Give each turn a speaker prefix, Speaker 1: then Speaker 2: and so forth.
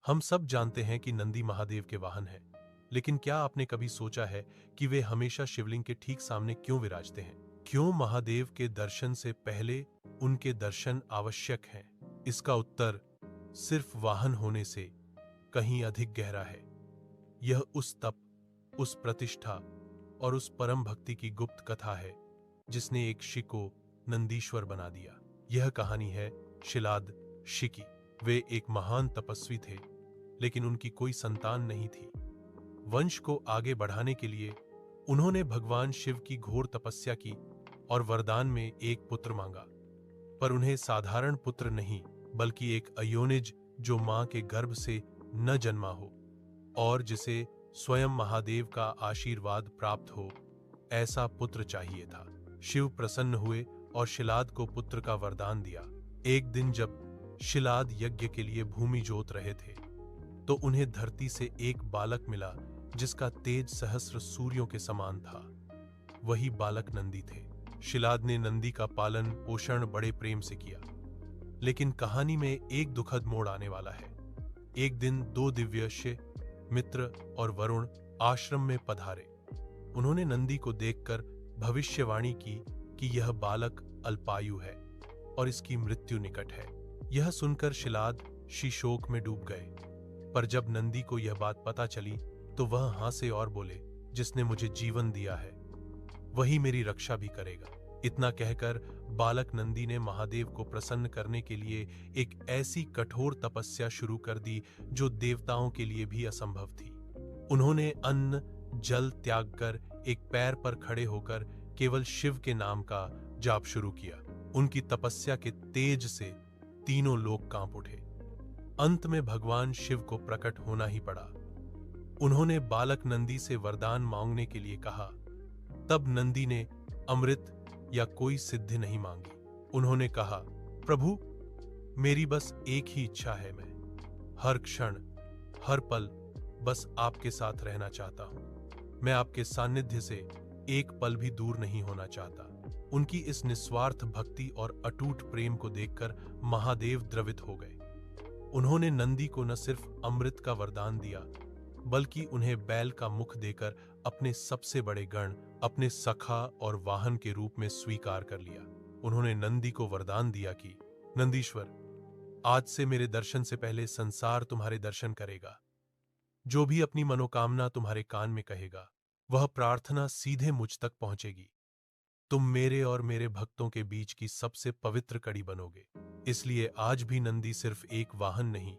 Speaker 1: हम सब जानते हैं कि नंदी महादेव के वाहन हैं, लेकिन क्या आपने कभी सोचा है कि वे हमेशा शिवलिंग के ठीक सामने क्यों विराजते हैं? क्यों महादेव के दर्शन से पहले उनके दर्शन आवश्यक हैं? इसका उत्तर सिर्फ वाहन होने से कहीं अधिक गहरा है। यह उस तप, उस प्रतिष्ठा और उस परम भक्ति की गुप्त कथा है जिसने एक ऋषि को नंदीश्वर बना दिया। यह कहानी है शिलाद ऋषि की। वे एक महान तपस्वी थे, लेकिन उनकी कोई संतान नहीं थी। वंश को आगे बढ़ाने के लिए उन्होंने भगवान शिव की घोर तपस्या की और वरदान में एक पुत्र मांगा। पर उन्हें साधारण पुत्र नहीं, बल्कि एक अयोनिज जो मां के गर्भ से न जन्मा हो और जिसे स्वयं महादेव का आशीर्वाद प्राप्त हो, ऐसा पुत्र चाहिए था। शिव प्रसन्न हुए और शिलाद को पुत्र का वरदान दिया। एक दिन जब शिलाद यज्ञ के लिए भूमि जोत रहे थे, तो उन्हें धरती से एक बालक मिला जिसका तेज सहस्र सूर्यों के समान था। वही बालक नंदी थे। शिलाद ने नंदी का पालन पोषण बड़े प्रेम से किया, लेकिन कहानी में एक दुखद मोड़ आने वाला है। एक दिन दो दिव्य शिव, मित्र और वरुण आश्रम में पधारे। उन्होंने नंदी को देखकर भविष्यवाणी की कि यह बालक अल्पायु है और इसकी मृत्यु निकट है। यह सुनकर शिलाद शोक में डूब गए। पर जब नंदी को यह बात पता चली तो वह हंसे और बोले, जिसने मुझे जीवन दिया है वही मेरी रक्षा भी करेगा। इतना कहकर बालक नंदी ने महादेव को प्रसन्न करने के लिए एक ऐसी कठोर तपस्या शुरू कर दी जो देवताओं के लिए भी असंभव थी। उन्होंने अन्न जल त्याग कर एक पैर पर खड़े होकर केवल शिव के नाम का जाप शुरू किया। उनकी तपस्या के तेज से तीनों लोग कांप उठे। अंत में भगवान शिव को प्रकट होना ही पड़ा। उन्होंने बालक नंदी से वरदान मांगने के लिए कहा। तब नंदी ने अमृत या कोई सिद्धि नहीं मांगी। उन्होंने कहा, प्रभु, मेरी बस एक ही इच्छा है। मैं हर क्षण हर पल बस आपके साथ रहना चाहता हूं। मैं आपके सानिध्य से एक पल भी दूर नहीं होना चाहता। उनकी इस निस्वार्थ भक्ति और अटूट प्रेम को देखकर महादेव द्रवित हो गए। उन्होंने नंदी को न सिर्फ अमृत का वरदान दिया, बल्कि उन्हें बैल का मुख देकर अपने सबसे बड़े गण, अपने सखा और वाहन के रूप में स्वीकार कर लिया। उन्होंने नंदी को वरदान दिया कि नंदीश्वर, आज से मेरे दर्शन से पहले संसार तुम्हारे दर्शन करेगा। जो भी अपनी मनोकामना तुम्हारे कान में कहेगा, वह प्रार्थना सीधे मुझ तक पहुंचेगी। तुम मेरे और मेरे भक्तों के बीच की सबसे पवित्र कड़ी बनोगे। इसलिए आज भी नंदी सिर्फ एक वाहन नहीं,